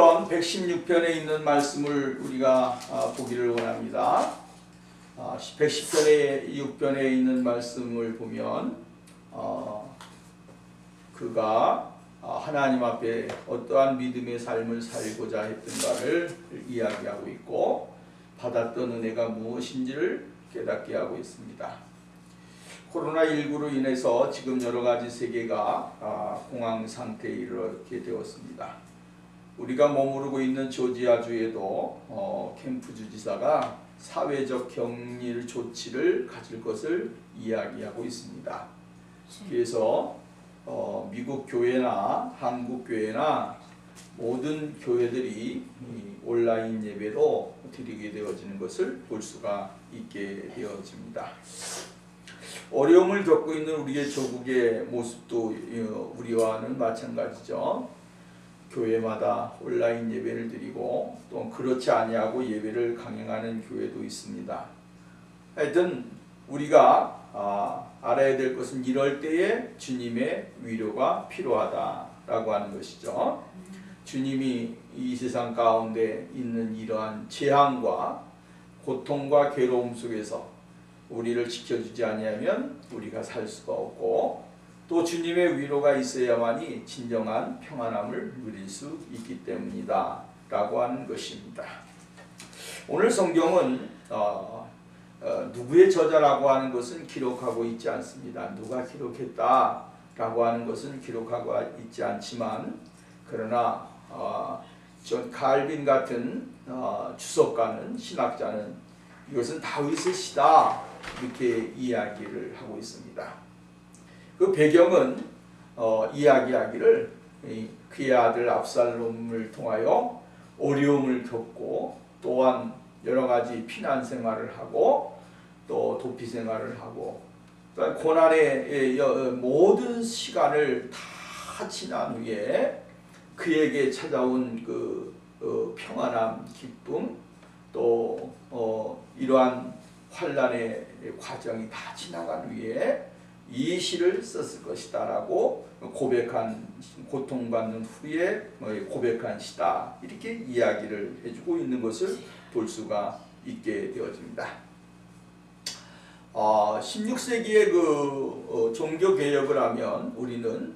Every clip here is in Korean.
116편에 있는 말씀을 우리가 보기를 원합니다. 110편의 6편에 있는 말씀을 보면 그가 하나님 앞에 어떠한 믿음의 삶을 살고자 했던가를 이야기하고 있고 받았던 은혜가 무엇인지를 깨닫게 하고 있습니다. 코로나19로 인해서 지금 여러 가지 세계가 공황 상태에 이르게 되었습니다. 우리가 머무르고 있는 조지아주에도 캠프 주지사가 사회적 격리 조치를 가질 것을 이야기하고 있습니다. 그래서 미국 교회나 한국 교회나 모든 교회들이 온라인 예배로 드리게 되어지는 것을 볼 수가 있게 되어집니다. 어려움을 겪고 있는 우리의 조국의 모습도 우리와는 마찬가지죠. 교회마다 온라인 예배를 드리고 또 그렇지 아니하고 예배를 강행하는 교회도 있습니다. 하여튼 우리가 알아야 될 것은 이럴 때에 주님의 위로가 필요하다라고 하는 것이죠. 주님이 이 세상 가운데 있는 이러한 재앙과 고통과 괴로움 속에서 우리를 지켜주지 아니하면 우리가 살 수가 없고 또 주님의 위로가 있어야만이 진정한 평안함을 누릴 수 있기 때문이다 라고 하는 것입니다. 오늘 성경은 누구의 저자라고 하는 것은 기록하고 있지 않습니다. 누가 기록했다 라고 하는 것은 기록하고 있지 않지만 그러나 존 칼빈 같은 주석가는 신학자는 이것은 다윗의 시다 이렇게 이야기를 하고 있습니다. 그 배경은 이야기하기를 그의 아들 압살롬을 통하여 어려움을 겪고 또한 여러 가지 피난 생활을 하고 또 도피 생활을 하고 고난의 모든 시간을 다 지난 후에 그에게 찾아온 그 평안함, 기쁨 또 이러한 환난의 과정이 다 지나간 후에 이 시를 썼을 것이다 라고 고백한, 고통받는 후에 고백한 시다 이렇게 이야기를 해주고 있는 것을 볼 수가 있게 되어집니다. 16세기의 그 종교개혁을 하면 우리는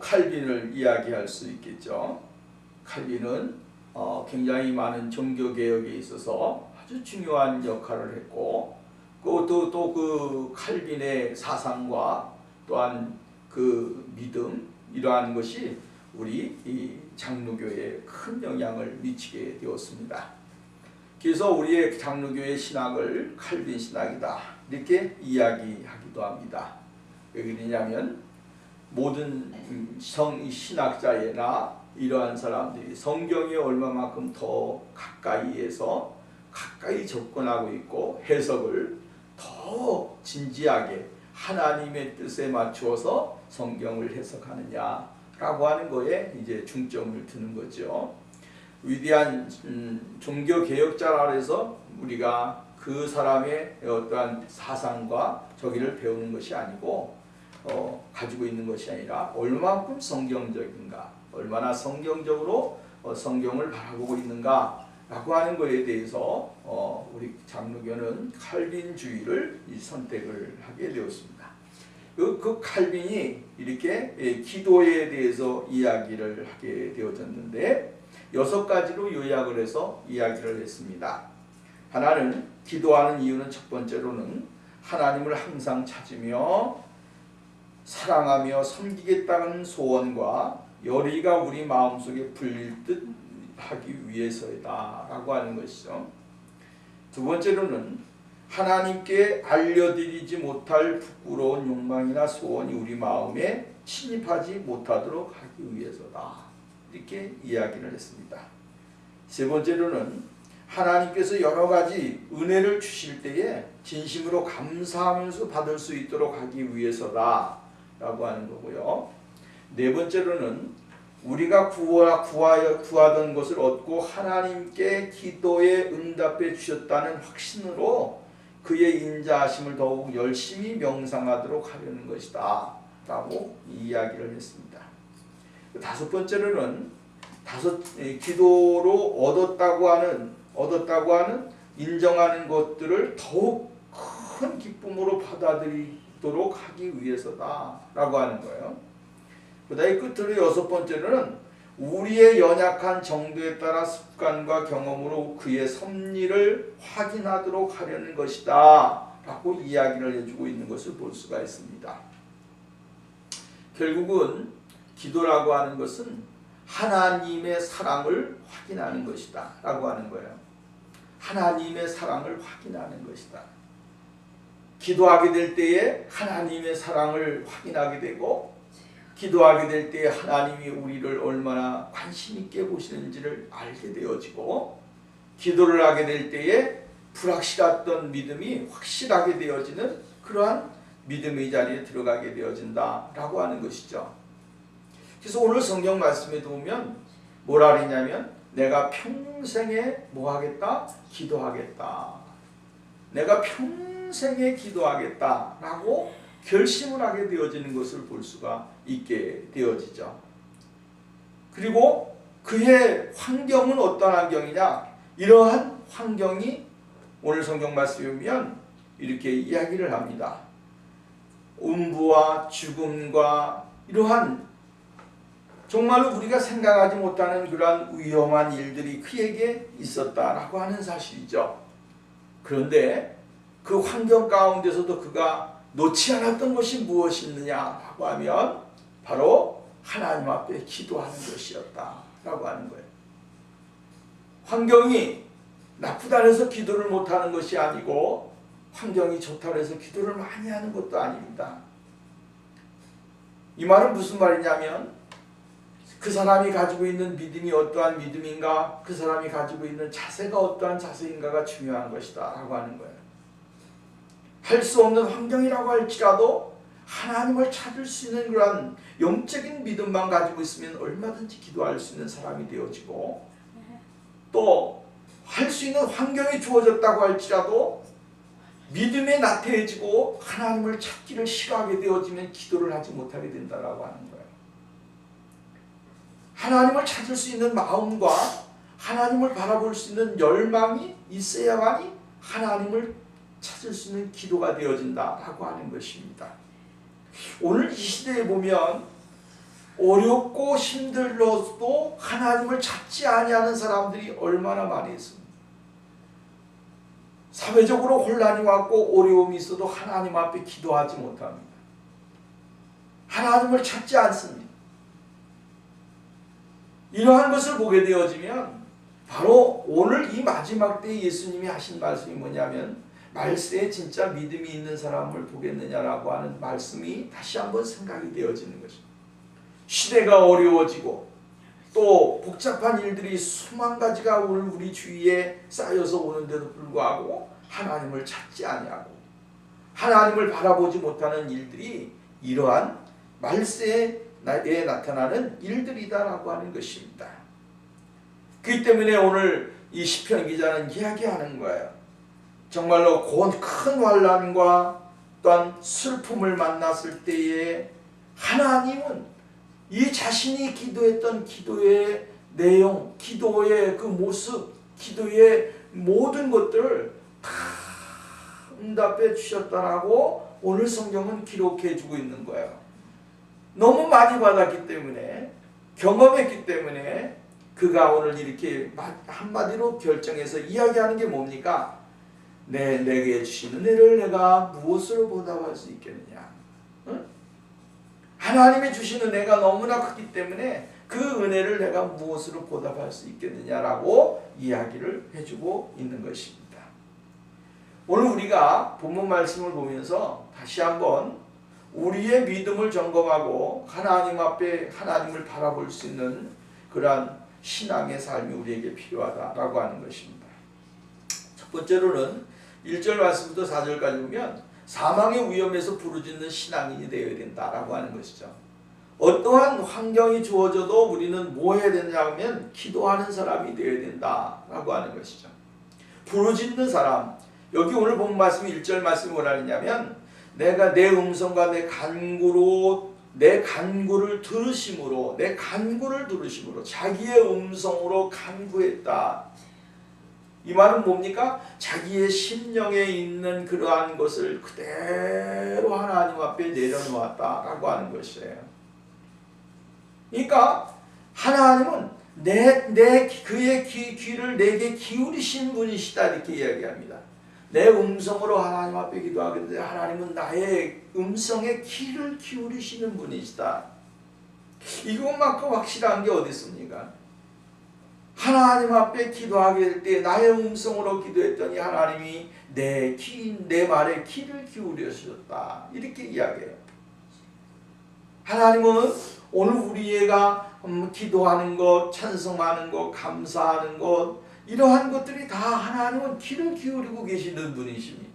칼빈을 이야기할 수 있겠죠. 칼빈은 굉장히 많은 종교개혁에 있어서 아주 중요한 역할을 했고 또 그 칼빈의 사상과 또한 그 믿음 이러한 것이 우리 이 장로교에 큰 영향을 미치게 되었습니다. 그래서 우리의 장로교의 신학을 칼빈 신학이다 이렇게 이야기하기도 합니다. 왜 그러냐면 모든 신학자나 이러한 사람들이 성경에 얼마만큼 더 가까이에서 가까이 접근하고 있고 해석을 더 진지하게 하나님의 뜻에 맞추어서 성경을 해석하느냐라고 하는 거에 이제 중점을 두는 거죠. 위대한 종교 개혁자라 해서 우리가 그 사람의 어떠한 사상과 저기를 배우는 것이 아니고 가지고 있는 것이 아니라 얼마만큼 성경적인가, 얼마나 성경적으로 성경을 바라보고 있는가 라고 하는 것에 대해서 우리 장로교는 칼빈주의를 선택을 하게 되었습니다. 그 칼빈이 이렇게 기도에 대해서 이야기를 하게 되어졌는데 6가지로 요약을 해서 이야기를 했습니다. 하나는 기도하는 이유는 첫 번째로는 하나님을 항상 찾으며 사랑하며 섬기겠다는 소원과 열의가 우리 마음속에 불릴 듯 하기 위해서이다 라고 하는 것이죠. 두 번째로는 하나님께 알려드리지 못할 부끄러운 욕망이나 소원이 우리 마음에 침입하지 못하도록 하기 위해서다 이렇게 이야기를 했습니다. 세 번째로는 하나님께서 여러 가지 은혜를 주실 때에 진심으로 감사하면서 받을 수 있도록 하기 위해서다 라고 하는 거고요. 네 번째로는 우리가 구하던 것을 얻고 하나님께 기도에 응답해 주셨다는 확신으로 그의 인자하심을 더욱 열심히 명상하도록 하려는 것이다 라고 이야기를 했습니다. 다섯 번째로는 기도로 얻었다고 하는 인정하는 것들을 더욱 큰 기쁨으로 받아들이도록 하기 위해서다라고 하는 거예요. 그다음에 끝으로 여섯 번째로는 우리의 연약한 정도에 따라 습관과 경험으로 그의 섭리를 확인하도록 하려는 것이다 라고 이야기를 해주고 있는 것을 볼 수가 있습니다. 결국은 기도라고 하는 것은 하나님의 사랑을 확인하는 것이다 라고 하는 거예요. 하나님의 사랑을 확인하는 것이다. 기도하게 될 때에 하나님의 사랑을 확인하게 되고, 기도하게 될 때에 하나님이 우리를 얼마나 관심 있게 보시는지를 알게 되어지고, 기도를 하게 될 때에 불확실했던 믿음이 확실하게 되어지는 그러한 믿음의 자리에 들어가게 되어진다라고 하는 것이죠. 그래서 오늘 성경 말씀에 보면 뭐라 그러냐면 내가 평생에 뭐 하겠다? 기도하겠다. 내가 평생에 기도하겠다라고 결심을 하게 되어지는 것을 볼 수가 있게 되어지죠. 그리고 그의 환경은 어떤 환경이냐? 이러한 환경이 오늘 성경 말씀에 보면 이렇게 이야기를 합니다. 음부와 죽음과 이러한 정말로 우리가 생각하지 못하는 그러한 위험한 일들이 그에게 있었다라고 하는 사실이죠. 그런데 그 환경 가운데서도 그가 놓지 않았던 것이 무엇이었느냐라고 하면 바로 하나님 앞에 기도하는 것이었다라고 하는 거예요. 환경이 나쁘다 해서 기도를 못하는 것이 아니고 환경이 좋다 해서 기도를 많이 하는 것도 아닙니다. 이 말은 무슨 말이냐면 그 사람이 가지고 있는 믿음이 어떠한 믿음인가, 그 사람이 가지고 있는 자세가 어떠한 자세인가가 중요한 것이다 라고 하는 거예요. 할 수 없는 환경이라고 할지라도 하나님을 찾을 수 있는 그런 영적인 믿음만 가지고 있으면 얼마든지 기도할 수 있는 사람이 되어지고, 또 할 수 있는 환경이 주어졌다고 할지라도 믿음에 나태해지고 하나님을 찾기를 싫어하게 되어지면 기도를 하지 못하게 된다라고 하는 거예요. 하나님을 찾을 수 있는 마음과 하나님을 바라볼 수 있는 열망이 있어야만이 하나님을 찾을 수 있는 기도가 되어진다라고 하는 것입니다. 오늘 이 시대에 보면 어렵고 힘들어도 하나님을 찾지 아니하는 사람들이 얼마나 많이 있습니다. 사회적으로 혼란이 왔고 어려움이 있어도 하나님 앞에 기도하지 못합니다. 하나님을 찾지 않습니다. 이러한 것을 보게 되어지면 바로 오늘 이 마지막 때에 예수님이 하신 말씀이 뭐냐면 말세에 진짜 믿음이 있는 사람을 보겠느냐라고 하는 말씀이 다시 한번 생각이 되어지는 것입니다. 시대가 어려워지고 또 복잡한 일들이 수만 가지가 오늘 우리 주위에 쌓여서 오는데도 불구하고 하나님을 찾지 아니하고 하나님을 바라보지 못하는 일들이 이러한 말세에 나타나는 일들이다라고 하는 것입니다. 그렇기 때문에 오늘 이 시편 기자는 이야기하는 거예요. 정말로 큰 환난과 또한 슬픔을 만났을 때에 하나님은 이 자신이 기도했던 기도의 내용, 기도의 그 모습, 기도의 모든 것들을 다 응답해 주셨다라고 오늘 성경은 기록해 주고 있는 거예요. 너무 많이 받았기 때문에, 경험했기 때문에 그가 오늘 이렇게 한마디로 결정해서 이야기하는 게 뭡니까? 내게 주신 은혜를 내가 무엇으로 보답할 수 있겠느냐? 응? 하나님이 주신 은혜가 너무나 크기 때문에 그 은혜를 내가 무엇으로 보답할 수 있겠느냐라고 이야기를 해주고 있는 것입니다. 오늘 우리가 본문 말씀을 보면서 다시 한번 우리의 믿음을 점검하고 하나님 앞에 하나님을 바라볼 수 있는 그러한 신앙의 삶이 우리에게 필요하다라고 하는 것입니다. 첫 번째로는 1절 말씀부터 4절까지 보면 사망의 위험에서 부르짖는 신앙인이 되어야 된다라고 하는 것이죠. 어떠한 환경이 주어져도 우리는 뭐 해야 되냐면 기도하는 사람이 되어야 된다라고 하는 것이죠. 부르짖는 사람, 여기 오늘 본 말씀 1절 말씀이 뭐라 하냐면 내가 내 음성과 내 간구로 내 간구를 들으심으로 자기의 음성으로 간구했다. 이 말은 뭡니까? 자기의 심령에 있는 그러한 것을 그대로 하나님 앞에 내려놓았다라고 하는 것이에요. 그러니까 하나님은 그의 귀를 내게 기울이신 분이시다 이렇게 이야기합니다. 내 음성으로 하나님 앞에 기도하겠는데 하나님은 나의 음성에 귀를 기울이시는 분이시다. 이것만큼 확실한 게 어디 있습니까? 하나님 앞에 기도하게 될 때 나의 음성으로 기도했더니 하나님이 내 말에 귀를 기울여주셨다 이렇게 이야기해요. 하나님은 오늘 우리가 기도하는 것, 찬송하는 것, 감사하는 것 이러한 것들이 다 하나님은 귀를 기울이고 계시는 분이십니다.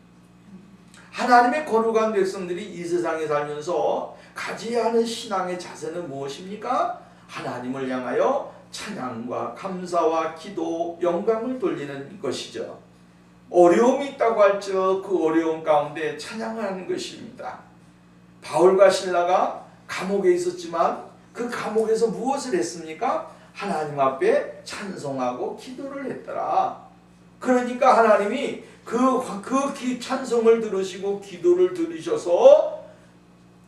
하나님의 거룩한 백성들이 이 세상에 살면서 가져야 하는 신앙의 자세는 무엇입니까? 하나님을 향하여 찬양과 감사와 기도, 영광을 돌리는 것이죠. 어려움이 있다고 할지라도 그 어려움 가운데 찬양을 하는 것입니다. 바울과 실라가 감옥에 있었지만 그 감옥에서 무엇을 했습니까? 하나님 앞에 찬송하고 기도를 했더라. 그러니까 하나님이 그 찬송을 들으시고 기도를 들으셔서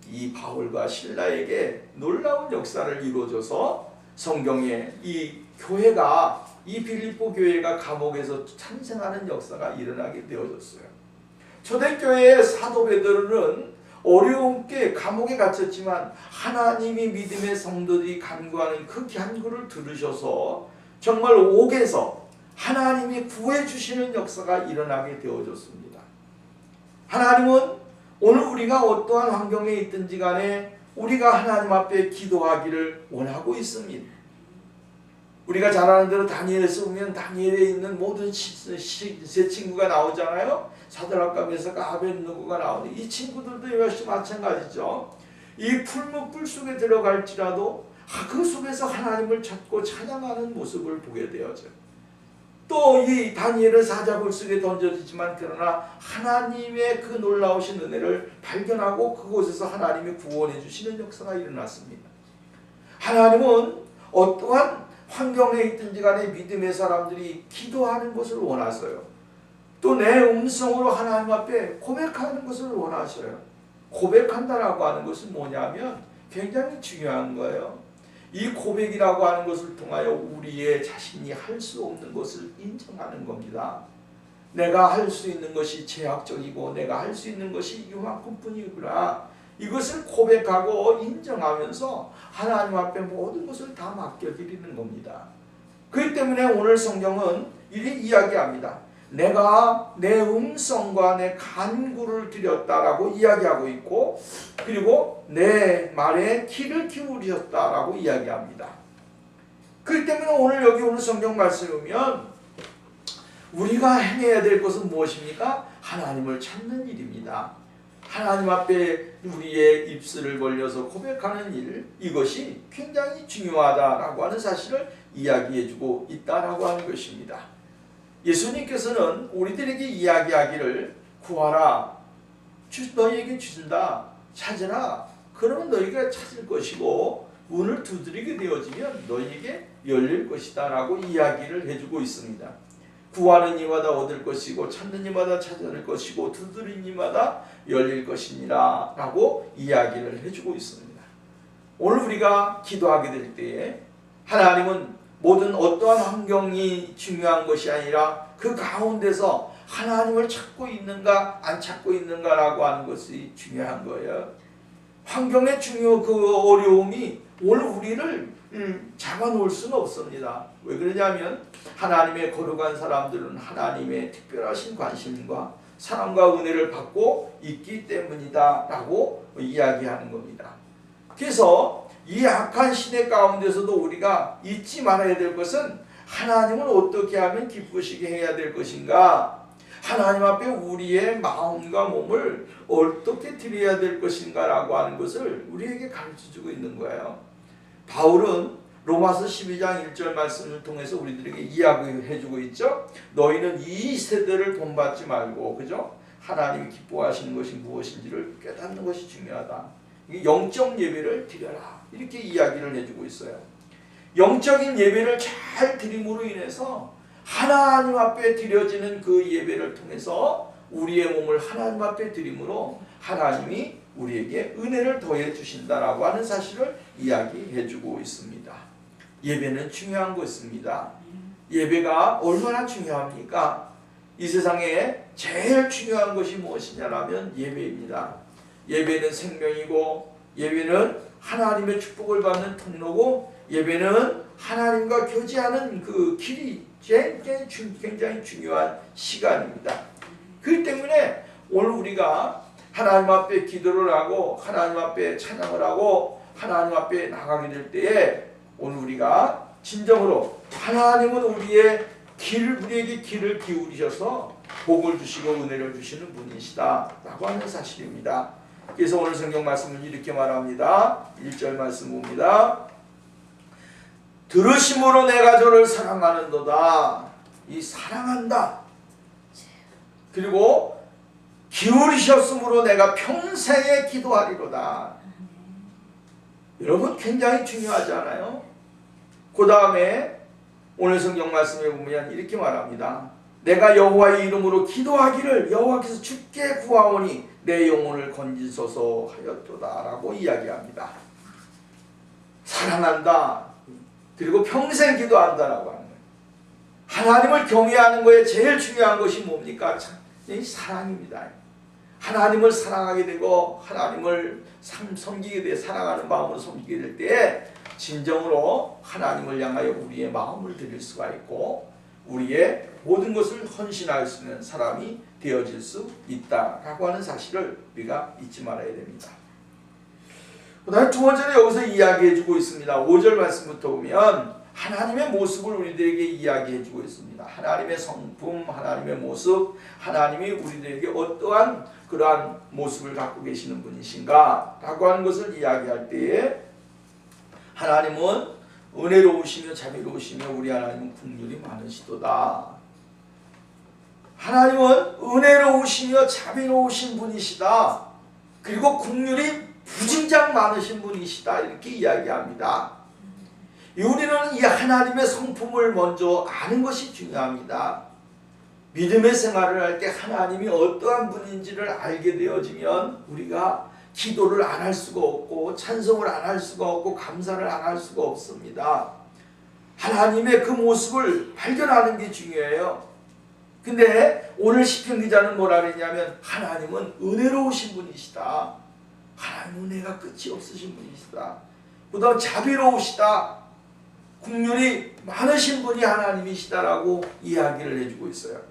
이 바울과 실라에게 놀라운 역사를 이루어줘서 성경에 이 교회가 이 빌립보 교회가 감옥에서 탄생하는 역사가 일어나게 되어졌어요. 초대교회의 사도 베드로는 어려움께 감옥에 갇혔지만 하나님이 믿음의 성도들이 간구하는 그 간구를 들으셔서 정말 옥에서 하나님이 구해주시는 역사가 일어나게 되어졌습니다. 하나님은 오늘 우리가 어떠한 환경에 있든지 간에 우리가 하나님 앞에 기도하기를 원하고 있습니다. 우리가 잘 아는 대로 다니엘에서 보면 다니엘에 있는 모든 세 친구가 나오잖아요. 사드락과 메삭과 아벳느고가 나오는데 이 친구들도 역시 마찬가지죠. 이 풀무불 속에 들어갈지라도 그 속에서 하나님을 찾고 찬양하는 모습을 보게 되어져요. 또 이 다니엘은 사자굴 속에 던져지지만 그러나 하나님의 그 놀라우신 은혜를 발견하고 그곳에서 하나님이 구원해 주시는 역사가 일어났습니다. 하나님은 어떠한 환경에 있든지 간에 믿음의 사람들이 기도하는 것을 원하셔요. 또 내 음성으로 하나님 앞에 고백하는 것을 원하셔요. 고백한다라고 하는 것은 뭐냐면 굉장히 중요한 거예요. 이 고백이라고 하는 것을 통하여 우리의 자신이 할 수 없는 것을 인정하는 겁니다. 내가 할 수 있는 것이 제약적이고 내가 할 수 있는 것이 이만큼 뿐이구나. 이것을 고백하고 인정하면서 하나님 앞에 모든 것을 다 맡겨드리는 겁니다. 그렇기 때문에 오늘 성경은 이렇게 이야기합니다. 내가 내 음성과 내 간구를 드렸다라고 이야기하고 있고 그리고 내 말에 귀를 기울이셨다라고 이야기합니다. 그렇기 때문에 오늘 성경 말씀을 보면 우리가 행해야 될 것은 무엇입니까? 하나님을 찾는 일입니다. 하나님 앞에 우리의 입술을 벌려서 고백하는 일, 이것이 굉장히 중요하다라고 하는 사실을 이야기해주고 있다라고 하는 것입니다. 예수님께서는 우리들에게 이야기하기를 구하라, 너희에게 주신다, 찾으라, 그러면 너희가 찾을 것이고 문을 두드리게 되어지면 너희에게 열릴 것이다 라고 이야기를 해주고 있습니다. 구하는 이마다 얻을 것이고 찾는 이마다 찾을 것이고 두드리는 이마다 열릴 것이니라 라고 이야기를 해주고 있습니다. 오늘 우리가 기도하게 될 때에 하나님은 모든 어떠한 환경이 중요한 것이 아니라 그 가운데서 하나님을 찾고 있는가 안 찾고 있는가라고 하는 것이 중요한 거예요. 환경의 그 어려움이 오늘 우리를 잡아놓을 수는 없습니다. 왜 그러냐면 하나님의 거룩한 사람들은 하나님의 특별하신 관심과 사랑과 은혜를 받고 있기 때문이다 라고 이야기하는 겁니다. 그래서 이 악한 시대 가운데서도 우리가 잊지 말아야 될 것은 하나님을 어떻게 하면 기쁘시게 해야 될 것인가, 하나님 앞에 우리의 마음과 몸을 어떻게 드려야 될 것인가 라고 하는 것을 우리에게 가르쳐주고 있는 거예요. 바울은 로마서 12장 1절 말씀을 통해서 우리들에게 이야기해주고 있죠. 너희는 이 세대를 본받지 말고, 그죠? 하나님이 기뻐하시는 것이 무엇인지를 깨닫는 것이 중요하다. 영적 예배를 드려라. 이렇게 이야기를 해주고 있어요. 영적인 예배를 잘 드림으로 인해서 하나님 앞에 드려지는 그 예배를 통해서 우리의 몸을 하나님 앞에 드림으로 하나님이 우리에게 은혜를 더해 주신다라고 하는 사실을 이야기해 주고 있습니다. 예배는 중요한 것입니다. 예배가 얼마나 중요합니까? 이 세상에 제일 중요한 것이 무엇이냐라면 예배입니다. 예배는 생명이고, 예배는 하나님의 축복을 받는 통로고, 예배는 하나님과 교제하는 그 길이 굉장히 중요한 시간입니다. 그렇기 때문에 오늘 우리가 하나님 앞에 기도를 하고 하나님 앞에 찬양을 하고 하나님 앞에 나가게 될 때에 오늘 우리가 진정으로 하나님은 우리에게 길을 기울이셔서 복을 주시고 은혜를 주시는 분이시다 라고 하는 사실입니다. 그래서 오늘 성경 말씀은 이렇게 말합니다. 1절 말씀 봅니다. 들으심으로 내가 저를 사랑하는도다. 이 사랑한다. 그리고 기울이셨으므로 내가 평생에 기도하리로다. 여러분 굉장히 중요하지 않아요? 그 다음에 오늘 성경 말씀에 보면 이렇게 말합니다. 내가 여호와의 이름으로 기도하기를 여호와께서 주께 구하오니 내 영혼을 건지소서 하였도다 라고 이야기합니다. 사랑한다. 그리고 평생 기도한다라고 하는 거예요. 하나님을 경외하는 거에 제일 중요한 것이 뭡니까? 이 사랑입니다. 하나님을 사랑하게 되고 하나님을 섬기게 돼 사랑하는 마음으로 섬기게 될 때에 진정으로 하나님을 향하여 우리의 마음을 드릴 수가 있고 우리의 모든 것을 헌신할 수 있는 사람이 되어질 수 있다라고 하는 사실을 우리가 잊지 말아야 됩니다. 그 다음에 두 번째로 여기서 이야기해주고 있습니다. 5절 말씀부터 보면 하나님의 모습을 우리들에게 이야기해주고 있습니다. 하나님의 성품, 하나님의 모습, 하나님이 우리들에게 어떠한 그러한 모습을 갖고 계시는 분이신가 라고 하는 것을 이야기할 때에 하나님은 은혜로우시며 자비로우시며 우리 하나님은 긍휼이 많으시도다. 하나님은 은혜로우시며 자비로우신 분이시다. 그리고 긍휼이 부진장 많으신 분이시다. 이렇게 이야기합니다. 우리는 이 하나님의 성품을 먼저 아는 것이 중요합니다. 믿음의 생활을 할 때 하나님이 어떠한 분인지를 알게 되어지면 우리가 기도를 안 할 수가 없고 찬송을 안 할 수가 없고 감사를 안 할 수가 없습니다. 하나님의 그 모습을 발견하는 게 중요해요. 근데 오늘 시편 기자는 뭐라 그랬냐면 하나님은 은혜로우신 분이시다. 하나님 은혜가 끝이 없으신 분이시다. 그 다음 자비로우시다. 긍휼이 많으신 분이 하나님이시다라고 이야기를 해주고 있어요.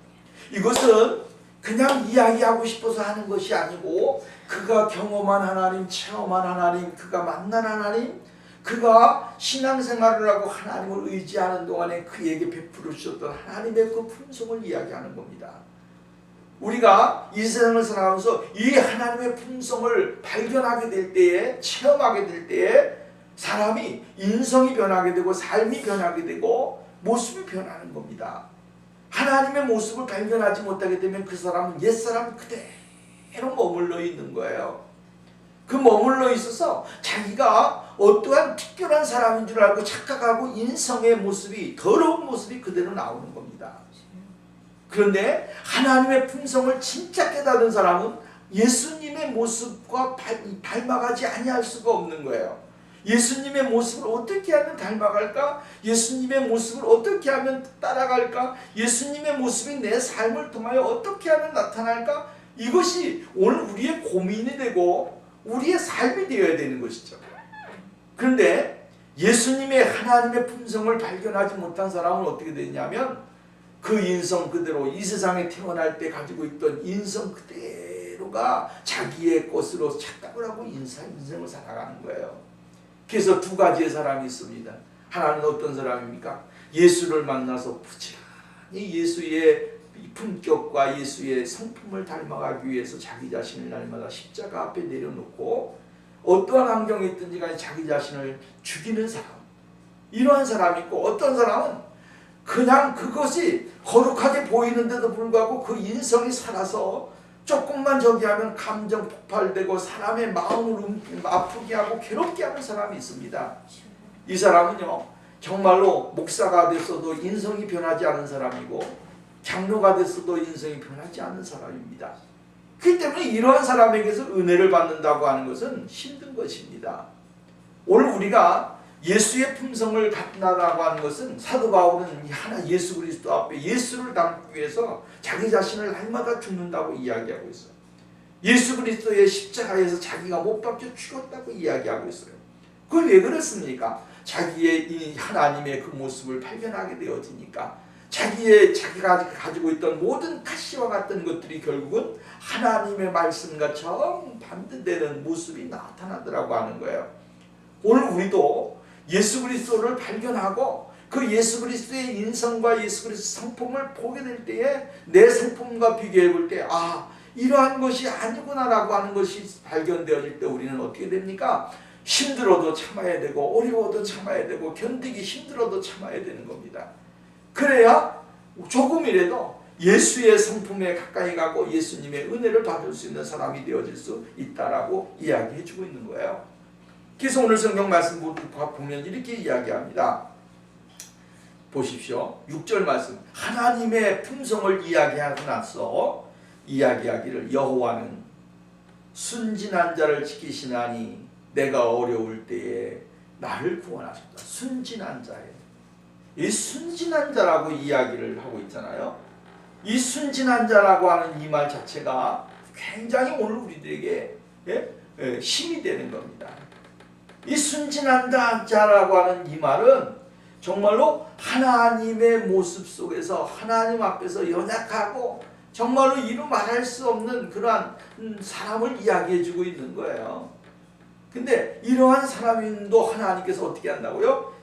이것은 그냥 이야기하고 싶어서 하는 것이 아니고 그가 경험한 하나님, 체험한 하나님, 그가 만난 하나님, 그가 신앙생활을 하고 하나님을 의지하는 동안에 그에게 베풀어 주셨던 하나님의 그 품성을 이야기하는 겁니다. 우리가 이 세상을 살아가면서 이 하나님의 품성을 발견하게 될 때에, 체험하게 될 때에 사람이 인성이 변하게 되고 삶이 변하게 되고 모습이 변하는 겁니다. 하나님의 모습을 발견하지 못하게 되면 그 사람은 옛사람 그대로 머물러 있는 거예요. 그 머물러 있어서 자기가 어떠한 특별한 사람인 줄 알고 착각하고 인성의 모습이, 더러운 모습이 그대로 나오는 겁니다. 그런데 하나님의 품성을 진짜 깨달은 사람은 예수님의 모습과 닮아가지 아니할 수가 없는 거예요. 예수님의 모습을 어떻게 하면 닮아갈까? 예수님의 모습을 어떻게 하면 따라갈까? 예수님의 모습이 내 삶을 통하여 어떻게 하면 나타날까? 이것이 오늘 우리의 고민이 되고 우리의 삶이 되어야 되는 것이죠. 그런데 예수님의 하나님의 품성을 발견하지 못한 사람은 어떻게 되냐면 그 인성 그대로 이 세상에 태어날 때 가지고 있던 인성 그대로가 자기의 것으로 착각을 하고 인생을 살아가는 거예요. 그래서 두 가지의 사람이 있습니다. 하나는 어떤 사람입니까? 예수를 만나서 부지런히 예수의 품격과 예수의 성품을 닮아가기 위해서 자기 자신을 날마다 십자가 앞에 내려놓고 어떠한 환경에 있든지 간에 자기 자신을 죽이는 사람, 이러한 사람이 있고, 어떤 사람은 그냥 그것이 거룩하게 보이는데도 불구하고 그 인성이 살아서 조금만 저기 하면 감정 폭발되고 사람의 마음을 아프게 하고 괴롭게 하는 사람이 있습니다. 이 사람은요 정말로 목사가 됐어도 인성이 변하지 않은 사람이고 장로가 됐어도 인성이 변하지 않는 사람입니다. 그렇기 때문에 이러한 사람에게서 은혜를 받는다고 하는 것은 힘든 것입니다. 오늘 우리가 예수의 품성을 갖는다고 하는 것은 사도 바울은 하나 예수 그리스도 앞에 예수를 담기 위해서 자기 자신을 날마다 죽는다고 이야기하고 있어요. 예수 그리스도의 십자가에서 자기가 못 박혀 죽었다고 이야기하고 있어요. 그건 왜 그렇습니까? 자기의 이 하나님의 그 모습을 발견하게 되어지니까 자기가 가지고 있던 모든 가시와 같은 것들이 결국은 하나님의 말씀과 정반대되는 모습이 나타나더라고 하는 거예요. 오늘 우리도 예수 그리스도를 발견하고 그 예수 그리스도의 인성과 예수 그리스도 성품을 보게 될 때에 내 성품과 비교해 볼 때 이러한 것이 아니구나라고 하는 것이 발견되어질 때 우리는 어떻게 됩니까? 힘들어도 참아야 되고 어려워도 참아야 되고 견디기 힘들어도 참아야 되는 겁니다. 그래야 조금이라도 예수의 성품에 가까이 가고 예수님의 은혜를 받을 수 있는 사람이 되어질 수 있다라고 이야기해 주고 있는 거예요. 그래서 오늘 성경 말씀 보면 이렇게 이야기합니다. 보십시오. 6절 말씀. 하나님의 품성을 이야기하고 나서 이야기하기를 여호와는 순진한 자를 지키시나니 내가 어려울 때에 나를 구원하셨다. 순진한 자예요. 이 순진한 자라고 이야기를 하고 있잖아요. 이 순진한 자라고 하는 이 말 자체가 굉장히 오늘 우리들에게 힘이 되는 겁니다. 이 순진한 자라고 하는 이 말은 정말로 하나님의 모습 속에서 하나님 앞에서 연약하고 정말로 이루 말할 수 없는 그러한 사람을 이야기해 주고 있는 거예요. 근데 이러한 사람도 하나님께서 어떻게 한다고요?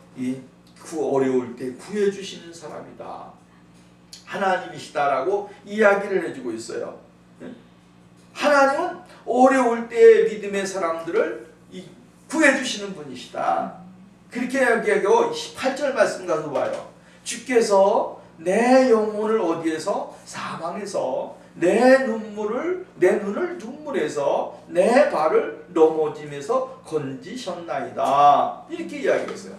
어려울 때 구해주시는 사람이다. 하나님이시다라고 이야기를 해주고 있어요. 하나님은 어려울 때 믿음의 사람들을 구해주시는 분이시다. 그렇게 이야기하고 18절 말씀 가서 봐요. 주께서 내 영혼을 어디에서? 사망에서 내 눈을 눈물에서 내 발을 넘어짐에서 건지셨나이다. 이렇게 이야기했어요.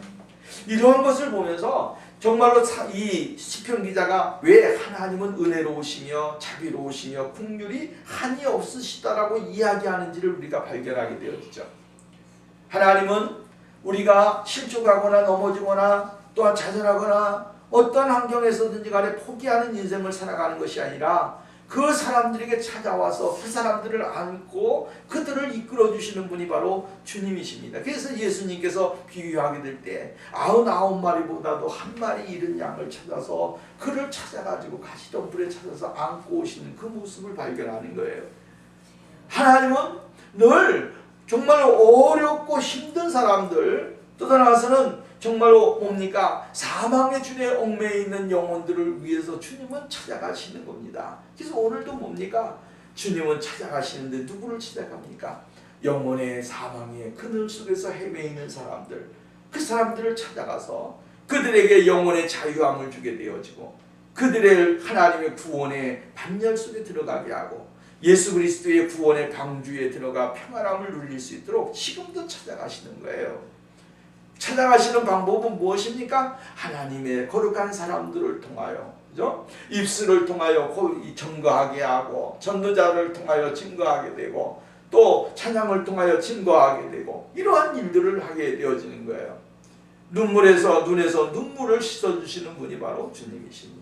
이런 것을 보면서 정말로 이 시편 기자가 왜 하나님은 은혜로우시며 자비로우시며 긍휼이 한이 없으시다라고 이야기하는지를 우리가 발견하게 되어지죠. 하나님은 우리가 실족하거나 넘어지거나 또한 좌절하거나 어떤 환경에서든지 간에 포기하는 인생을 살아가는 것이 아니라 그 사람들에게 찾아와서 그 사람들을 안고 그들을 이끌어주시는 분이 바로 주님이십니다. 그래서 예수님께서 비유하게 될 때 99마리보다도 한 마리 잃은 양을 찾아서 그를 찾아가지고 가시덤불에 찾아서 안고 오시는 그 모습을 발견하는 거예요. 하나님은 늘 정말 어렵고 힘든 사람들, 또 나아가서는 정말로 뭡니까? 사망의 줄에 얽매여 있는 영혼들을 위해서 주님은 찾아가시는 겁니다. 그래서 오늘도 뭡니까? 주님은 찾아가시는데 누구를 찾아갑니까? 영혼의 사망의 그늘 속에서 헤매 있는 사람들, 그 사람들을 찾아가서 그들에게 영혼의 자유함을 주게 되어지고 그들의 하나님의 구원의 반열 속에 들어가게 하고 예수 그리스도의 구원의 방주에 들어가 평안함을 누릴 수 있도록 지금도 찾아가시는 거예요. 찾아가시는 방법은 무엇입니까? 하나님의 거룩한 사람들을 통하여, 그죠? 입술을 통하여 증거하게 하고, 전도자를 통하여 증거하게 되고, 또 찬양을 통하여 증거하게 되고, 이러한 일들을 하게 되어지는 거예요. 눈에서 눈물을 씻어주시는 분이 바로 주님이십니다.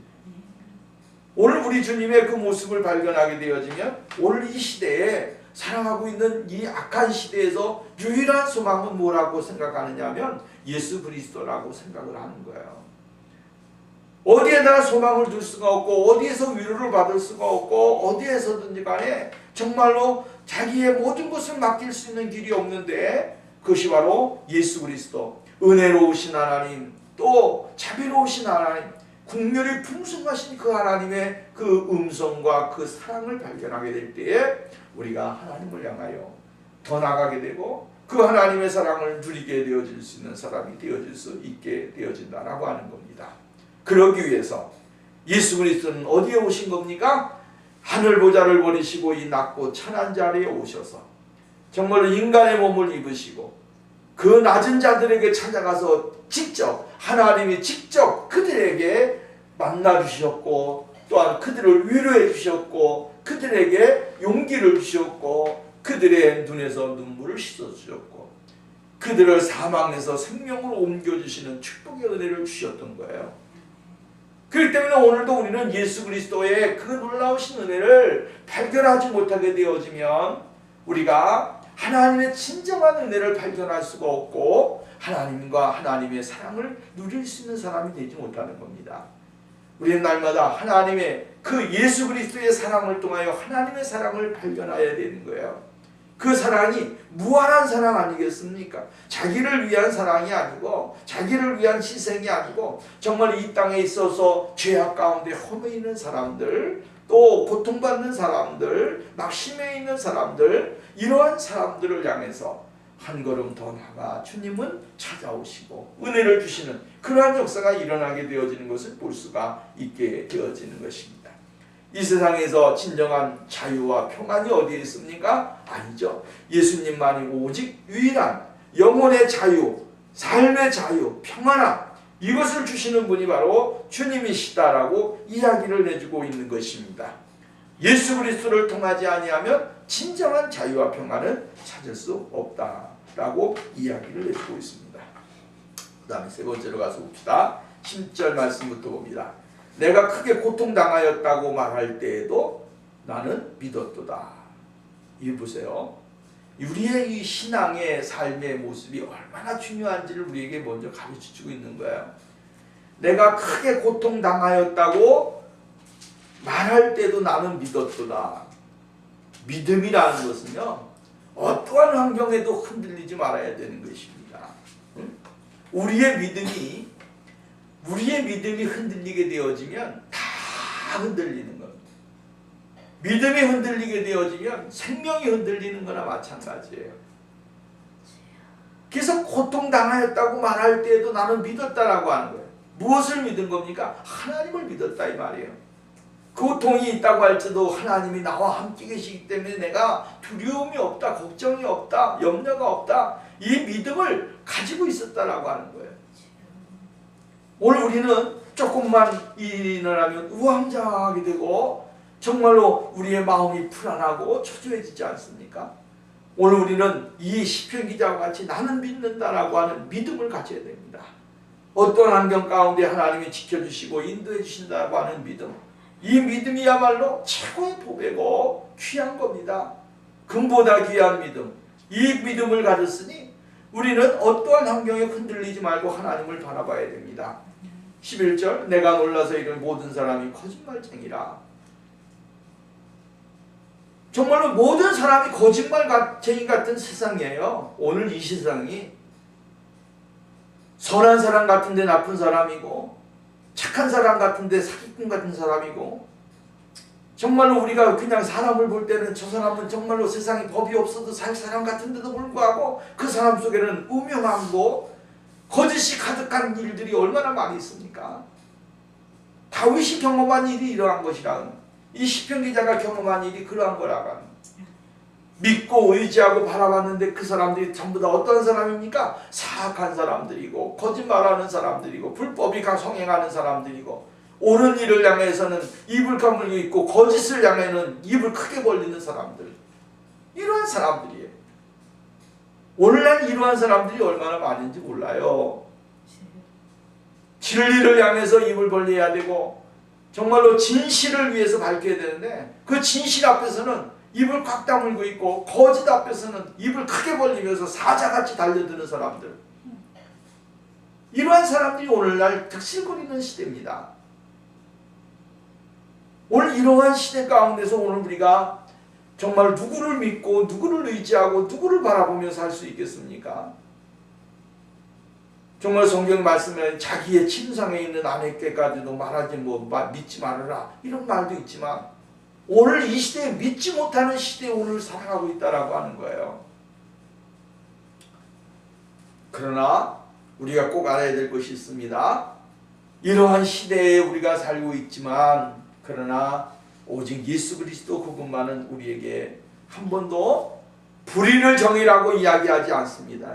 오늘 우리 주님의 그 모습을 발견하게 되어지면 오늘 이 시대에 살아가고 있는 이 악한 시대에서 유일한 소망은 뭐라고 생각하느냐 하면 예수 그리스도라고 생각을 하는 거예요. 어디에다가 소망을 둘 수가 없고 어디에서 위로를 받을 수가 없고 어디에서든지 간에 정말로 자기의 모든 것을 맡길 수 있는 길이 없는데 그것이 바로 예수 그리스도, 은혜로우신 하나님, 또 자비로우신 하나님, 긍휼이 풍성하신 그 하나님의 그 음성과 그 사랑을 발견하게 될 때에 우리가 하나님을 향하여 더 나가게 되고 그 하나님의 사랑을 누리게 되어질 수 있는 사람이 되어질 수 있게 되어진다라고 하는 겁니다. 그러기 위해서 예수 그리스도는 어디에 오신 겁니까? 하늘 보좌를 버리시고 이 낮고 천한 자리에 오셔서 정말로 인간의 몸을 입으시고 그 낮은 자들에게 찾아가서 직접 하나님이 직접 그들에게 만나 주셨고 또한 그들을 위로해 주셨고 그들에게 용기를 주셨고 그들의 눈에서 눈물을 씻어 주셨고 그들을 사망에서 생명으로 옮겨주시는 축복의 은혜를 주셨던 거예요. 그렇기 때문에 오늘도 우리는 예수 그리스도의 그 놀라우신 은혜를 발견하지 못하게 되어지면 우리가 하나님의 진정한 은혜를 발견할 수가 없고 하나님과 하나님의 사랑을 누릴 수 있는 사람이 되지 못하는 겁니다. 우리는 날마다 하나님의 그 예수 그리스도의 사랑을 통하여 하나님의 사랑을 발견해야 되는 거예요. 그 사랑이 무한한 사랑 아니겠습니까? 자기를 위한 사랑이 아니고 자기를 위한 희생이 아니고 정말 이 땅에 있어서 죄악 가운데 험해 있는 사람들 또 고통받는 사람들 낙심해 있는 사람들 이러한 사람들을 향해서 한 걸음 더 나가 주님은 찾아오시고 은혜를 주시는 그러한 역사가 일어나게 되어지는 것을 볼 수가 있게 되어지는 것입니다. 이 세상에서 진정한 자유와 평안이 어디에 있습니까? 아니죠. 예수님만이 오직 유일한 영혼의 자유, 삶의 자유, 평안함 이것을 주시는 분이 바로 주님이시다라고 이야기를 해주고 있는 것입니다. 예수 그리스도를 통하지 아니하면 진정한 자유와 평안은 찾을 수 없다라고 이야기를 해주고 있습니다. 그 다음에 세 번째로 가서 봅시다. 10절 말씀부터 봅니다. 내가 크게 고통당하였다고 말할 때에도 나는 믿었도다. 이거 보세요. 우리의 이 신앙의 삶의 모습이 얼마나 중요한지를 우리에게 먼저 가르쳐주고 있는 거예요. 내가 크게 고통당하였다고 말할 때도 나는 믿었도다. 믿음이라는 것은요, 어떠한 환경에도 흔들리지 말아야 되는 것입니다. 우리의 믿음이 흔들리게 되어지면 다 흔들리는 겁니다. 믿음이 흔들리게 되어지면 생명이 흔들리는 거나 마찬가지예요. 그래서 고통당하였다고 말할 때에도 나는 믿었다라고 하는 거예요. 무엇을 믿은 겁니까? 하나님을 믿었다 이 말이에요. 고통이 있다고 할지도 하나님이 나와 함께 계시기 때문에 내가 두려움이 없다, 걱정이 없다, 염려가 없다 이 믿음을 가지고 있었다라고 하는 거예요. 오늘 우리는 조금만 일이 일어나면 우왕좌왕하게 되고 정말로 우리의 마음이 불안하고 초조해지지 않습니까? 오늘 우리는 이 시편 기자와 같이 나는 믿는다라고 하는 믿음을 가져야 됩니다. 어떤 환경 가운데 하나님이 지켜주시고 인도해 주신다고 하는 믿음, 이 믿음이야말로 최고의 보배고 귀한 겁니다. 금보다 귀한 믿음, 이 믿음을 가졌으니 우리는 어떠한 환경에 흔들리지 말고 하나님을 바라봐야 됩니다. 11절 내가 놀라서 이를 모든 사람이 거짓말쟁이라. 정말로 모든 사람이 거짓말쟁이 같은 세상이에요. 오늘 이 세상이 선한 사람 같은데 나쁜 사람이고 착한 사람 같은데 사기꾼 같은 사람이고 정말로 우리가 그냥 사람을 볼 때는 저 사람은 정말로 세상에 법이 없어도 살 사람 같은데도 불구하고 그 사람 속에는 음흉함고 거짓이 가득한 일들이 얼마나 많이 있습니까? 다윗이 경험한 일이 이러한 것이라 이 시편 기자가 경험한 일이 그러한 거라고 믿고 의지하고 바라봤는데 그 사람들이 전부 다 어떤 사람입니까? 사악한 사람들이고 거짓말하는 사람들이고 불법이 성행하는 사람들이고 옳은 일을 향해서는 입을 까물고 있고 거짓을 향해는 입을 크게 벌리는 사람들 이러한 사람들이에요. 오늘날 이러한 사람들이 얼마나 많은지 몰라요. 진리를 향해서 입을 벌려야 되고 정말로 진실을 위해서 밝혀야 되는데 그 진실 앞에서는 입을 꽉 다물고 있고 거짓 앞에서는 입을 크게 벌리면서 사자같이 달려드는 사람들 이러한 사람들이 오늘날 득실거리는 시대입니다. 오늘 이러한 시대 가운데서 오늘 우리가 정말 누구를 믿고 누구를 의지하고 누구를 바라보며 살 수 있겠습니까? 정말 성경 말씀에 자기의 침상에 있는 아내께까지도 말하지 믿지 말아라 이런 말도 있지만 오늘 이 시대에 믿지 못하는 시대에 오늘 살아가고 있다라고 하는 거예요. 그러나 우리가 꼭 알아야 될 것이 있습니다. 이러한 시대에 우리가 살고 있지만 그러나 오직 예수 그리스도 그분만은 우리에게 한 번도 불의를 정의라고 이야기하지 않습니다.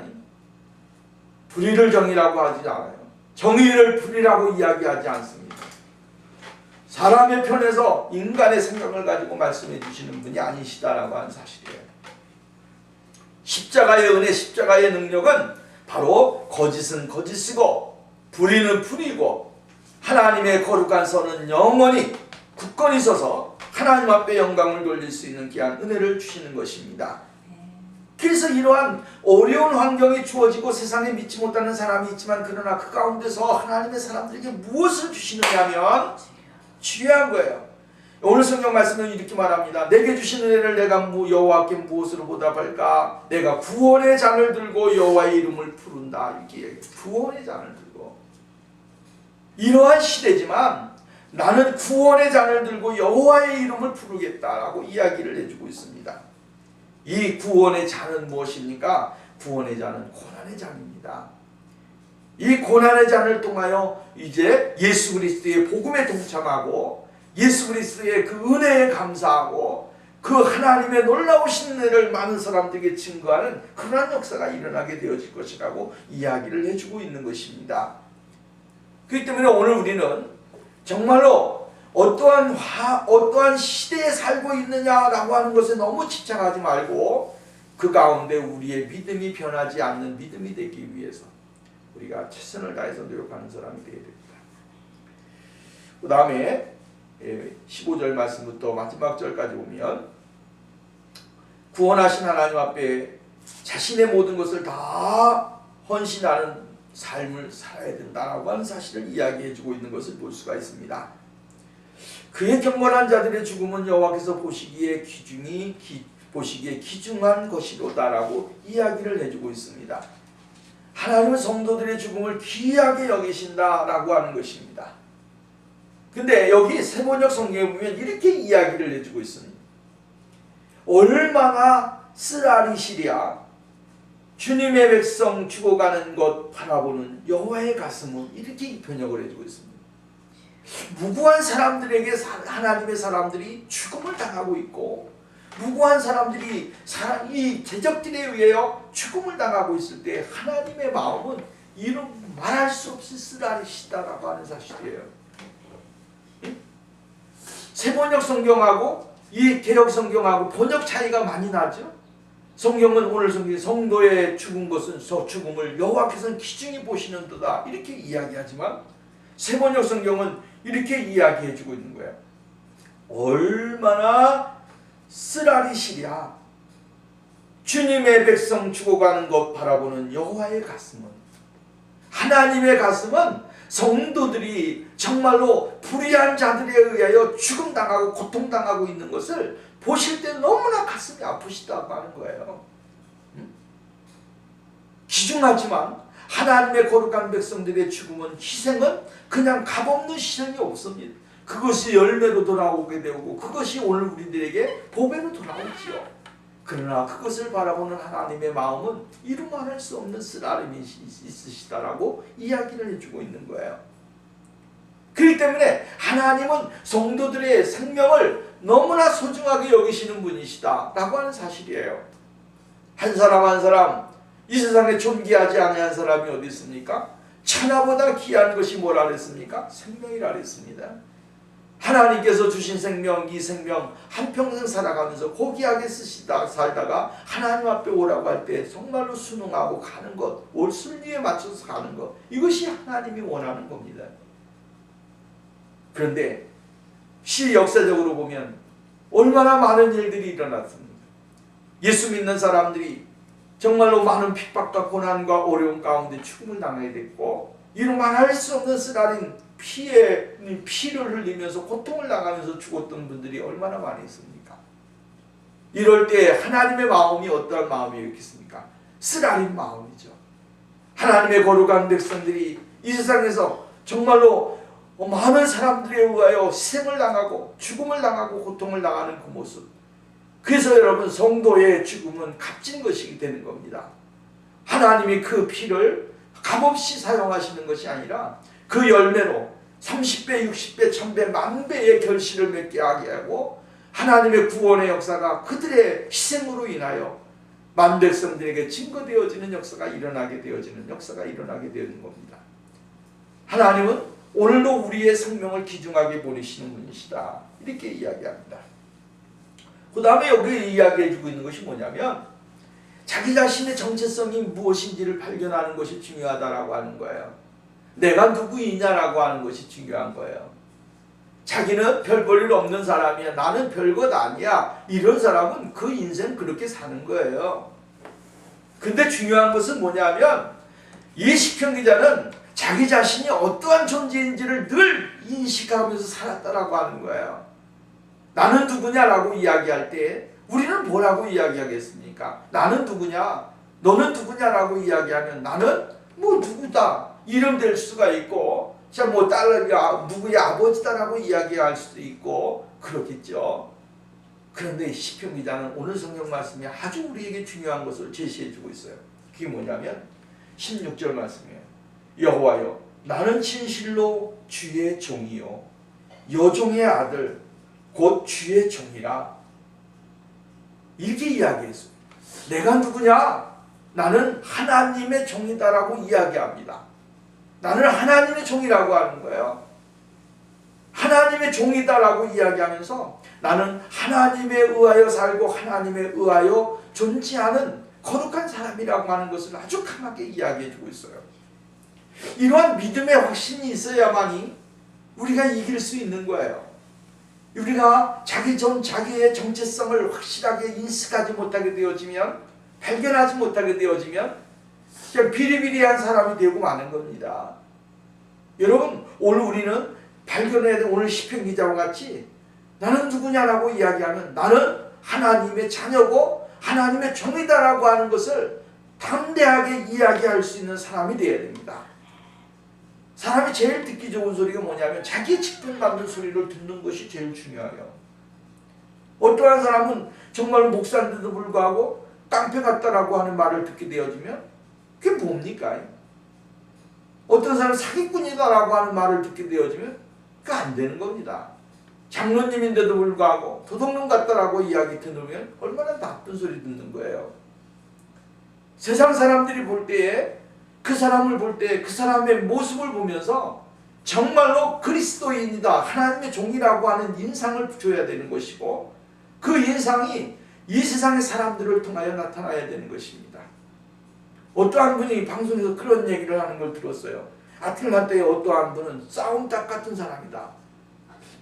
불의를 정의라고 하지 않아요. 정의를 불의라고 이야기하지 않습니다. 사람의 편에서 인간의 생각을 가지고 말씀해 주시는 분이 아니시다라고 하는 사실이에요. 십자가의 은혜, 십자가의 능력은 바로 거짓은 거짓이고 불의는 불의고 하나님의 거룩한 선은 영원히 굳건히 서서 하나님 앞에 영광을 돌릴 수 있는 귀한 은혜를 주시는 것입니다. 그래서 이러한 어려운 환경이 주어지고 세상에 믿지 못하는 사람이 있지만 그러나 그 가운데서 하나님의 사람들에게 무엇을 주시느냐면 중요한 거예요. 오늘 성경 말씀은 이렇게 말합니다. 내게 주신 은혜를 내가 여호와께 무엇으로 보답할까? 내가 구원의 잔을 들고 여호와의 이름을 부른다. 이렇게 얘기해요. 구원의 잔을 들고. 이러한 시대지만 나는 구원의 잔을 들고 여호와의 이름을 부르겠다라고 이야기를 해주고 있습니다. 이 구원의 잔은 무엇입니까? 구원의 잔은 고난의 잔입니다. 이 고난의 잔을 통하여 이제 예수 그리스도의 복음에 동참하고 예수 그리스도의 그 은혜에 감사하고 그 하나님의 놀라우신 은혜를 많은 사람들에게 증거하는 그러한 역사가 일어나게 되어질 것이라고 이야기를 해주고 있는 것입니다. 그렇기 때문에 오늘 우리는 정말로 어떠한 시대에 살고 있느냐라고 하는 것에 너무 집착하지 말고 그 가운데 우리의 믿음이 변하지 않는 믿음이 되기 위해서 우리가 최선을 다해서 노력하는 사람이 되어야 됩니다. 그 다음에 15절 말씀부터 마지막 절까지 보면 구원하신 하나님 앞에 자신의 모든 것을 다 헌신하는 삶을 살아야 된다라고 하는 사실을 이야기해주고 있는 것을 볼 수가 있습니다. 그의 경건한 자들의 죽음은 여호와께서 보시기에 귀중한 것이로다라고 이야기를 해주고 있습니다. 하나님은 성도들의 죽음을 귀하게 여기신다라고 하는 것입니다. 근데 여기 세번역 성경에 보면 이렇게 이야기를 해주고 있습니다. 얼마나 쓰라리시랴 주님의 백성 죽어가는 것 바라보는 여호와의 가슴은 이렇게 번역을 해주고 있습니다. 무고한 사람들에게 하나님의 사람들이 죽음을 당하고 있고 무고한 사람들이 이 대적들에 의하여 죽음을 당하고 있을 때 하나님의 마음은 이런 말할 수 없이 쓰라리시다라고 하는 사실이에요. 세번역 성경하고 이 개역 성경하고 번역 차이가 많이 나죠. 성경은 오늘 성경에 성도의 죽은 것은 저 죽음을 여호와께서는 귀중히 보시는도다 이렇게 이야기하지만 세번역 성경은 이렇게 이야기해주고 있는 거예요. 얼마나 쓰라리시랴 주님의 백성 죽어가는 것 바라보는 여호와의 가슴은 하나님의 가슴은 성도들이 정말로 불의한 자들에 의하여 죽음당하고 고통당하고 있는 것을 보실 때 너무나 가슴이 아프시다고 하는 거예요. 귀중하지만 하나님의 거룩한 백성들의 죽음은 희생은 그냥 값없는 희생이 없습니다. 그것이 열매로 돌아오게 되고 그것이 오늘 우리들에게 보배로 돌아오지요. 그러나 그것을 바라보는 하나님의 마음은 이루 말할 수 없는 쓰라림이 있으시다라고 이야기를 해주고 있는 거예요. 그렇기 때문에 하나님은 성도들의 생명을 너무나 소중하게 여기시는 분이시다라고 하는 사실이에요. 한 사람 한 사람 이 세상에 존귀하지 않은 사람이 어디 있습니까? 천하보다 귀한 것이 뭐라 그랬습니까? 생명이라 그랬습니다. 하나님께서 주신 생명, 이 생명 한평생 살아가면서 고귀하게 살다가 하나님 앞에 오라고 할 때 정말로 순응하고 가는 것, 올 순리에 맞춰서 가는 것, 이것이 하나님이 원하는 겁니다. 그런데 역사적으로 보면 얼마나 많은 일들이 일어났습니다. 예수 믿는 사람들이 정말로 많은 핍박과 고난과 어려움 가운데 죽음을 당하게 됐고 이루 말할 수 없는 쓰라린 피를 흘리면서 고통을 당하면서 죽었던 분들이 얼마나 많이 있습니까? 이럴 때 하나님의 마음이 어떠한 마음이었겠습니까? 쓰라린 마음이죠. 하나님의 거룩한 백성들이 이 세상에서 정말로 많은 사람들에 의하여 희생을 당하고 죽음을 당하고 고통을 당하는 그 모습. 그래서 여러분 성도의 죽음은 값진 것이 되는 겁니다. 하나님이 그 피를 값없이 사용하시는 것이 아니라 그 열매로 30배, 60배, 1000배, 만배의 결실을 맺게 하게 하고 하나님의 구원의 역사가 그들의 희생으로 인하여 만백성들에게 증거되어지는 역사가 일어나게 되어지는 겁니다. 하나님은 오늘도 우리의 생명을 귀중하게 보내시는 분이시다. 이렇게 이야기합니다. 그 다음에 여기 이야기해주고 있는 것이 뭐냐면 자기 자신의 정체성이 무엇인지를 발견하는 것이 중요하다라고 하는 거예요. 내가 누구이냐라고 하는 것이 중요한 거예요. 자기는 별 볼 일 없는 사람이야. 나는 별것 아니야. 이런 사람은 그 인생 그렇게 사는 거예요. 근데 중요한 것은 뭐냐면 이 시편 기자는 자기 자신이 어떠한 존재인지를 늘 인식하면서 살았다라고 하는 거예요. 나는 누구냐라고 이야기할 때 우리는 뭐라고 이야기하겠습니까? 나는 누구냐? 너는 누구냐라고 이야기하면 나는 뭐 누구다. 이름 될 수가 있고 자, 뭐 딸이야, 누구의 아버지다라고 이야기할 수도 있고 그렇겠죠. 그런데 시편 기자는 오늘 성경 말씀이 아주 우리에게 중요한 것을 제시해주고 있어요. 그게 뭐냐면 16절 말씀이에요. 여호와여, 나는 진실로 주의 종이요 여종의 아들 곧 주의 종이라. 이렇게 이야기했어요. 내가 누구냐? 나는 하나님의 종이다라고 이야기합니다. 나는 하나님의 종이라고 하는 거예요. 하나님의 종이다라고 이야기하면서 나는 하나님에 의하여 살고 하나님에 의하여 존재하는 거룩한 사람이라고 하는 것을 아주 강하게 이야기해주고 있어요. 이러한 믿음의 확신이 있어야만이 우리가 이길 수 있는 거예요. 우리가 자기의 정체성을 확실하게 인식하지 못하게 되어지면, 발견하지 못하게 되어지면 그냥 비리비리한 사람이 되고 마는 겁니다. 여러분, 오늘 우리는 발견해야 돼. 오늘 시편 기자와 같이 나는 누구냐라고 이야기하면 나는 하나님의 자녀고 하나님의 종이다라고 하는 것을 담대하게 이야기할 수 있는 사람이 되어야 됩니다. 사람이 제일 듣기 좋은 소리가 뭐냐면 자기의 직분 만든 소리를 듣는 것이 제일 중요해요. 어떠한 사람은 정말 목사인데도 불구하고 깡패 같다라고 하는 말을 듣게 되어지면 그게 뭡니까? 어떤 사람은 사기꾼이다라고 하는 말을 듣게 되어지면 그게 안 되는 겁니다. 장로님인데도 불구하고 도둑놈 같다라고 이야기 들으면 얼마나 나쁜 소리 듣는 거예요. 세상 사람들이 볼 때에 그 사람을 볼 때 그 사람의 모습을 보면서 정말로 그리스도인이다, 하나님의 종이라고 하는 인상을 줘야 되는 것이고 그 인상이 이 세상의 사람들을 통하여 나타나야 되는 것입니다. 어떠한 분이 방송에서 그런 얘기를 하는 걸 들었어요. 아틀란타의 어떠한 분은 싸움닭 같은 사람이다.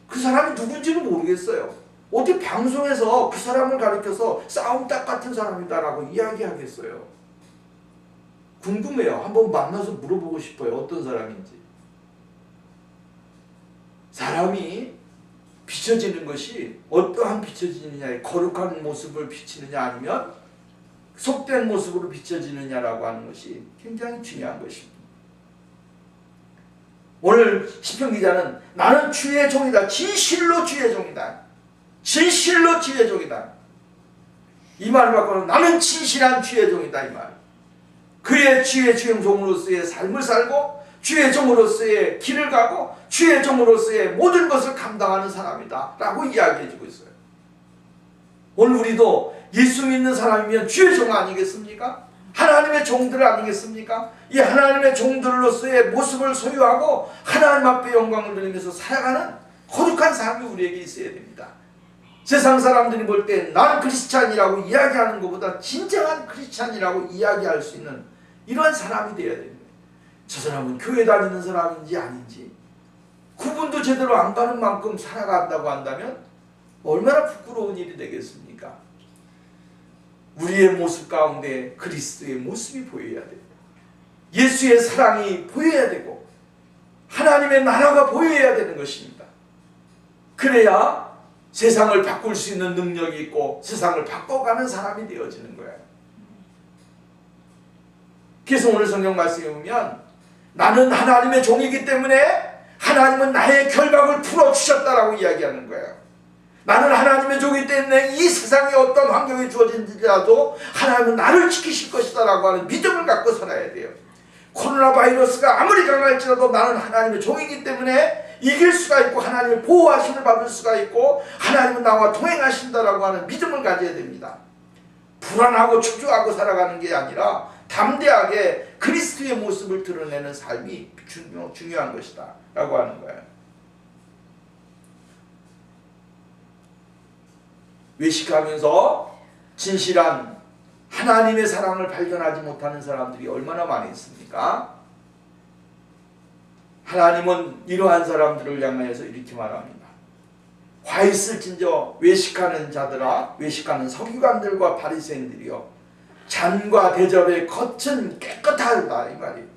그 사람이 누군지는 모르겠어요. 어떻게 방송에서 그 사람을 가리켜서 싸움닭 같은 사람이다라고 이야기하겠어요. 궁금해요. 한번 만나서 물어보고 싶어요. 어떤 사람인지. 사람이 비춰지는 것이 어떠한 비춰지느냐에 거룩한 모습을 비치느냐 아니면 속된 모습으로 비춰지느냐라고 하는 것이 굉장히 중요한 것입니다. 오늘 시편 기자는 나는 주의 종이다. 진실로 주의 종이다. 진실로 주의 종이다. 이 말을 바꿔서 나는 진실한 주의 종이다. 이 말. 그의 주의 종으로서의 삶을 살고 주의 종으로서의 길을 가고 주의 종으로서의 모든 것을 감당하는 사람이다 라고 이야기해주고 있어요. 오늘 우리도 예수 믿는 사람이면 주의 종 아니겠습니까? 하나님의 종들 아니겠습니까? 이 하나님의 종들로서의 모습을 소유하고 하나님 앞에 영광을 드리면서 살아가는 거룩한 삶이 우리에게 있어야 됩니다. 세상 사람들이 볼 때 난 크리스찬이라고 이야기하는 것보다 진정한 크리스찬이라고 이야기할 수 있는 이러한 사람이 되어야 됩니다. 저 사람은 교회 다니는 사람인지 아닌지 구분도 제대로 안 가는 만큼 살아간다고 한다면 얼마나 부끄러운 일이 되겠습니까? 우리의 모습 가운데 그리스도의 모습이 보여야 됩니다. 예수의 사랑이 보여야 되고 하나님의 나라가 보여야 되는 것입니다. 그래야 세상을 바꿀 수 있는 능력이 있고 세상을 바꿔가는 사람이 되어지는 거예요. 그래서 오늘 성경 말씀에 보면 나는 하나님의 종이기 때문에 하나님은 나의 결박을 풀어주셨다라고 이야기하는 거예요. 나는 하나님의 종이기 때문에 이 세상에 어떤 환경이 주어진지라도 하나님은 나를 지키실 것이다 라고 하는 믿음을 갖고 살아야 돼요. 코로나 바이러스가 아무리 강할지라도 나는 하나님의 종이기 때문에 이길 수가 있고 하나님의 보호하심을 받을 수가 있고 하나님은 나와 동행하신다라고 하는 믿음을 가져야 됩니다. 불안하고 초조하고 살아가는 게 아니라 담대하게 그리스도의 모습을 드러내는 삶이 중요한 것이다 라고 하는 거예요. 외식하면서 진실한 하나님의 사랑을 발견하지 못하는 사람들이 얼마나 많이 있습니까? 하나님은 이러한 사람들을 향하여서 이렇게 말합니다. 화 있을진저 외식하는 자들아, 외식하는 서기관들과 바리새인들이여, 잔과 대접의 겉은 깨끗하다 이 말이에요.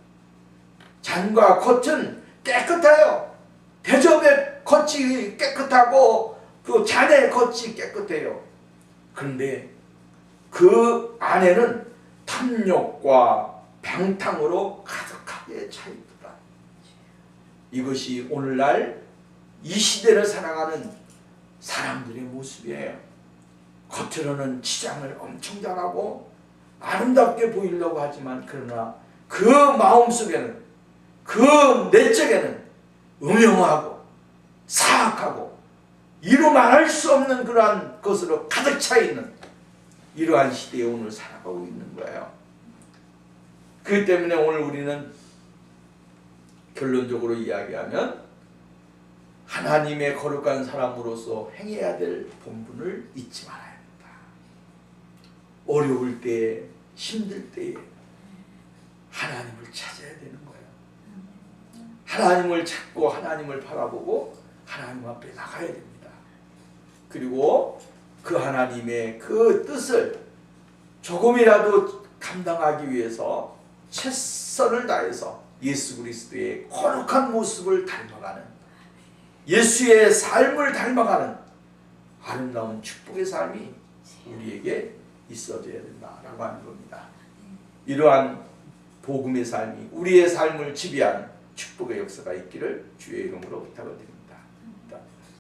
잔과 겉은 깨끗해요. 대접의 겉이 깨끗하고 그 잔의 겉이 깨끗해요. 그런데 그 안에는 탐욕과 방탕으로 가득하게 차 있다. 이것이 오늘날 이 시대를 살아가는 사람들의 모습이에요. 겉으로는 치장을 엄청 잘하고 아름답게 보이려고 하지만 그러나 그 마음속에는, 그 내적에는 음흉하고 사악하고 이루 말할 수 없는 그러한 것으로 가득 차 있는 이러한 시대에 오늘 살아가고 있는 거예요. 그렇기 때문에 오늘 우리는 결론적으로 이야기하면 하나님의 거룩한 사람으로서 행해야 될 본분을 잊지 말아야 합니다. 어려울 때, 힘들 때에 하나님을 찾아야 되는 거예요. 하나님을 찾고 하나님을 바라보고 하나님 앞에 나가야 됩니다. 그리고 그 하나님의 그 뜻을 조금이라도 감당하기 위해서 최선을 다해서 예수 그리스도의 거룩한 모습을 닮아가는, 예수의 삶을 닮아가는 아름다운 축복의 삶이 우리에게 있어져야 된다라고 하는 겁니다. 이러한 복음의 삶이 우리의 삶을 지배하는 축복의 역사가 있기를 주의 이름으로 부탁드립니다.